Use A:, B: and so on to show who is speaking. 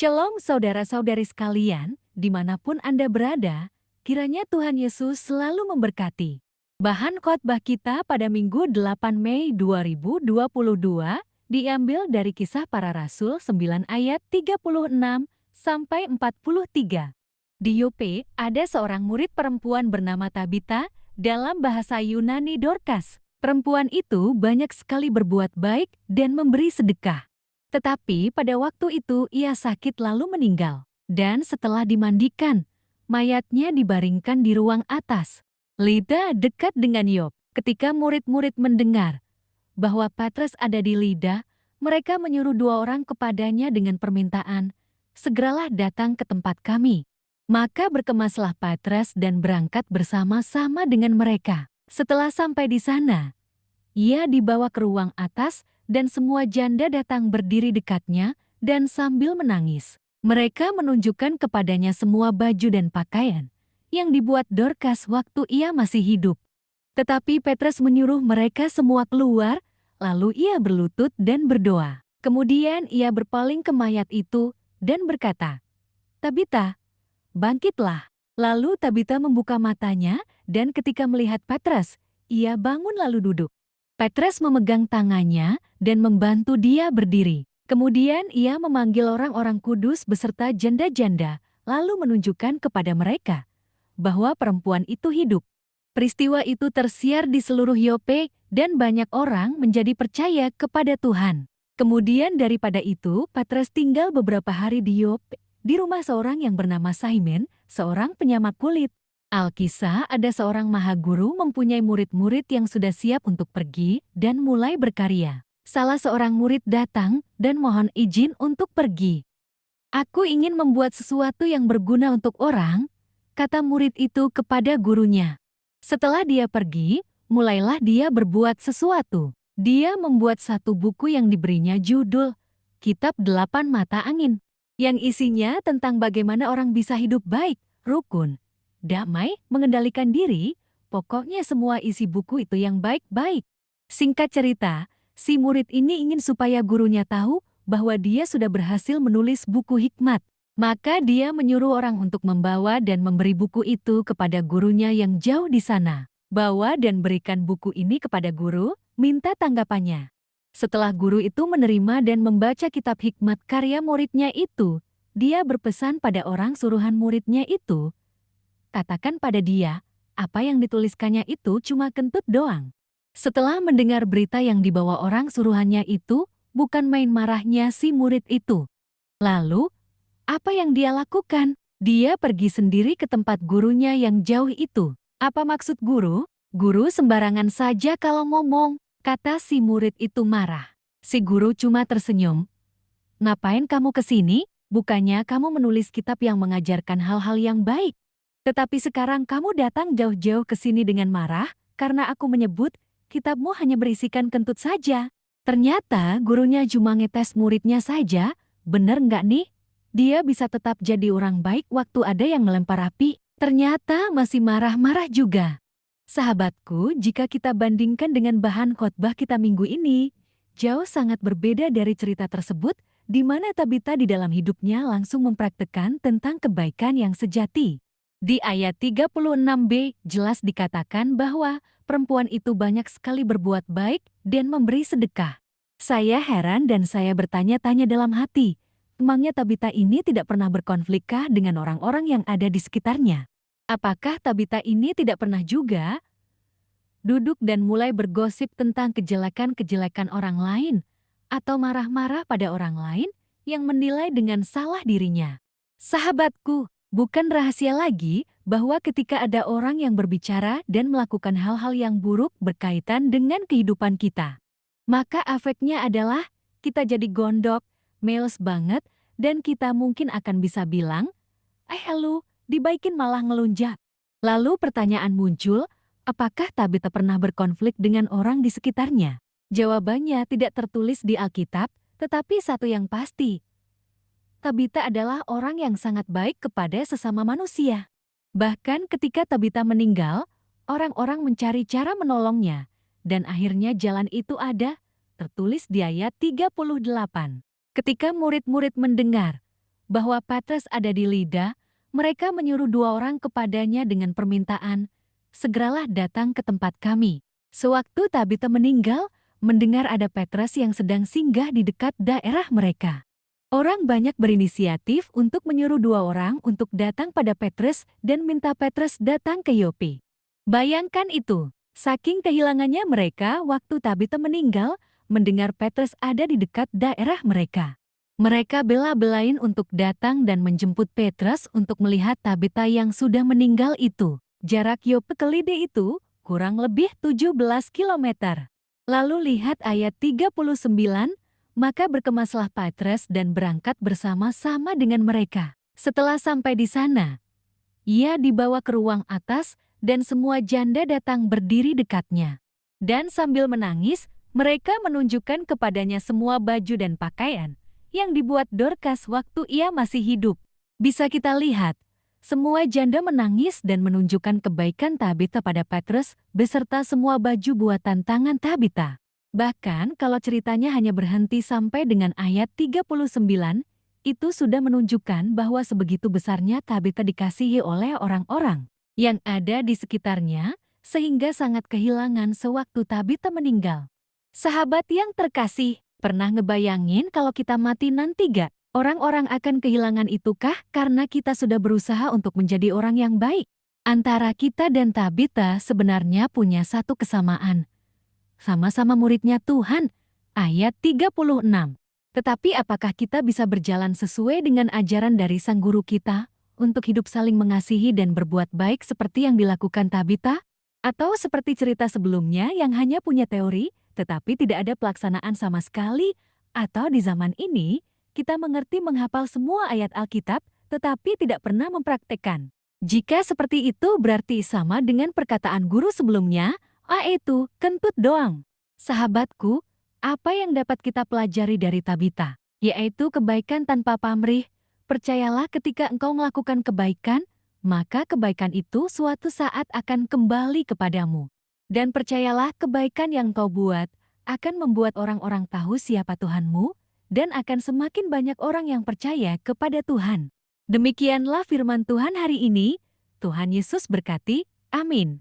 A: Shalom saudara-saudari sekalian, dimanapun Anda berada, kiranya Tuhan Yesus selalu memberkati. Bahan khotbah kita pada Minggu 8 Mei 2022 diambil dari Kisah Para Rasul 9 ayat 36 sampai 43. Di Yope, ada seorang murid perempuan bernama Tabita, dalam bahasa Yunani Dorcas. Perempuan itu banyak sekali berbuat baik dan memberi sedekah. Tetapi pada waktu itu ia sakit lalu meninggal. Dan setelah dimandikan, mayatnya dibaringkan di ruang atas. Lida dekat dengan Yob. Ketika murid-murid mendengar bahwa Petrus ada di Lida, mereka menyuruh 2 orang kepadanya dengan permintaan, "Segeralah datang ke tempat kami." Maka berkemaslah Petrus dan berangkat bersama-sama dengan mereka. Setelah sampai di sana, ia dibawa ke ruang atas dan semua janda datang berdiri dekatnya dan sambil menangis. Mereka menunjukkan kepadanya semua baju dan pakaian yang dibuat Dorcas waktu ia masih hidup. Tetapi Petrus menyuruh mereka semua keluar, lalu ia berlutut dan berdoa. Kemudian ia berpaling ke mayat itu dan berkata, "Tabita, bangkitlah." Lalu Tabita membuka matanya dan ketika melihat Petrus, ia bangun lalu duduk. Petrus memegang tangannya dan membantu dia berdiri. Kemudian ia memanggil orang-orang kudus beserta janda-janda, lalu menunjukkan kepada mereka bahwa perempuan itu hidup. Peristiwa itu tersiar di seluruh Yope dan banyak orang menjadi percaya kepada Tuhan. Kemudian daripada itu, Petrus tinggal beberapa hari di Yope, di rumah seorang yang bernama Simon, seorang penyamak kulit. Alkisah, ada seorang mahaguru mempunyai murid-murid yang sudah siap untuk pergi dan mulai berkarya. Salah seorang murid datang dan mohon izin untuk pergi. "Aku ingin membuat sesuatu yang berguna untuk orang," kata murid itu kepada gurunya. Setelah dia pergi, mulailah dia berbuat sesuatu. Dia membuat satu buku yang diberinya judul Kitab 8 Mata Angin, yang isinya tentang bagaimana orang bisa hidup baik, rukun, damai, mengendalikan diri, pokoknya semua isi buku itu yang baik-baik. Singkat cerita, si murid ini ingin supaya gurunya tahu bahwa dia sudah berhasil menulis buku hikmat. Maka dia menyuruh orang untuk membawa dan memberi buku itu kepada gurunya yang jauh di sana. "Bawa dan berikan buku ini kepada guru," minta tanggapannya. Setelah guru itu menerima dan membaca kitab hikmat karya muridnya itu, dia berpesan pada orang suruhan muridnya itu, "Katakan pada dia, apa yang dituliskannya itu cuma kentut doang." Setelah mendengar berita yang dibawa orang suruhannya itu, bukan main marahnya si murid itu. Lalu, apa yang dia lakukan? Dia pergi sendiri ke tempat gurunya yang jauh itu. "Apa maksud guru? Guru sembarangan saja kalau ngomong," kata si murid itu marah. Si guru cuma tersenyum. "Ngapain kamu ke sini? Bukannya kamu menulis kitab yang mengajarkan hal-hal yang baik? Tetapi sekarang kamu datang jauh-jauh ke sini dengan marah karena aku menyebut kitabmu hanya berisikan kentut saja." Ternyata gurunya cuma ngetes muridnya saja. Bener nggak nih? Dia bisa tetap jadi orang baik waktu ada yang melempar api. Ternyata masih marah-marah juga. Sahabatku, jika kita bandingkan dengan bahan khotbah kita minggu ini, jauh sangat berbeda dari cerita tersebut, di mana Tabita di dalam hidupnya langsung mempraktekkan tentang kebaikan yang sejati. Di ayat 36b jelas dikatakan bahwa perempuan itu banyak sekali berbuat baik dan memberi sedekah. Saya heran dan saya bertanya-tanya dalam hati, emangnya Tabita ini tidak pernah berkonflikkah dengan orang-orang yang ada di sekitarnya? Apakah Tabita ini tidak pernah juga duduk dan mulai bergosip tentang kejelekan-kejelekan orang lain atau marah-marah pada orang lain yang menilai dengan salah dirinya? Sahabatku, bukan rahasia lagi bahwa ketika ada orang yang berbicara dan melakukan hal-hal yang buruk berkaitan dengan kehidupan kita, maka efeknya adalah kita jadi gondok, males banget, dan kita mungkin akan bisa bilang, "Lu, dibaikin malah ngelunjak." Lalu pertanyaan muncul, apakah Tabita pernah berkonflik dengan orang di sekitarnya? Jawabannya tidak tertulis di Alkitab, tetapi satu yang pasti, Tabita adalah orang yang sangat baik kepada sesama manusia. Bahkan ketika Tabita meninggal, orang-orang mencari cara menolongnya, dan akhirnya jalan itu ada, tertulis di ayat 38. Ketika murid-murid mendengar bahwa Petrus ada di Lida, mereka menyuruh 2 orang kepadanya dengan permintaan, "Segeralah datang ke tempat kami." Sewaktu Tabita meninggal, mendengar ada Petrus yang sedang singgah di dekat daerah mereka. Orang banyak berinisiatif untuk menyuruh 2 orang untuk datang pada Petrus dan minta Petrus datang ke Yope. Bayangkan itu, saking kehilangannya mereka waktu Tabita meninggal, mendengar Petrus ada di dekat daerah mereka. Mereka bela-belain untuk datang dan menjemput Petrus untuk melihat Tabita yang sudah meninggal itu. Jarak Yope ke Lide itu kurang lebih 17 kilometer. Lalu lihat ayat 39, maka berkemaslah Petrus dan berangkat bersama-sama dengan mereka. Setelah sampai di sana, ia dibawa ke ruang atas dan semua janda datang berdiri dekatnya. Dan sambil menangis, mereka menunjukkan kepadanya semua baju dan pakaian yang dibuat Dorcas waktu ia masih hidup. Bisa kita lihat, semua janda menangis dan menunjukkan kebaikan Tabita pada Petrus beserta semua baju buatan tangan Tabita. Bahkan kalau ceritanya hanya berhenti sampai dengan ayat 39, itu sudah menunjukkan bahwa sebegitu besarnya Tabita dikasihi oleh orang-orang yang ada di sekitarnya, sehingga sangat kehilangan sewaktu Tabita meninggal. Sahabat yang terkasih, pernah ngebayangin kalau kita mati nanti gak? Orang-orang akan kehilangan itukah karena kita sudah berusaha untuk menjadi orang yang baik? Antara kita dan Tabita sebenarnya punya satu kesamaan. Sama-sama muridnya Tuhan, ayat 36. Tetapi apakah kita bisa berjalan sesuai dengan ajaran dari sang guru kita untuk hidup saling mengasihi dan berbuat baik seperti yang dilakukan Tabita? Atau seperti cerita sebelumnya yang hanya punya teori tetapi tidak ada pelaksanaan sama sekali? Atau di zaman ini, kita mengerti menghafal semua ayat Alkitab tetapi tidak pernah mempraktekkan? Jika seperti itu berarti sama dengan perkataan guru sebelumnya, itu kentut doang. Sahabatku, apa yang dapat kita pelajari dari Tabita? Yaitu kebaikan tanpa pamrih. Percayalah ketika engkau melakukan kebaikan, maka kebaikan itu suatu saat akan kembali kepadamu. Dan percayalah kebaikan yang kau buat akan membuat orang-orang tahu siapa Tuhanmu, dan akan semakin banyak orang yang percaya kepada Tuhan. Demikianlah firman Tuhan hari ini. Tuhan Yesus berkati. Amin.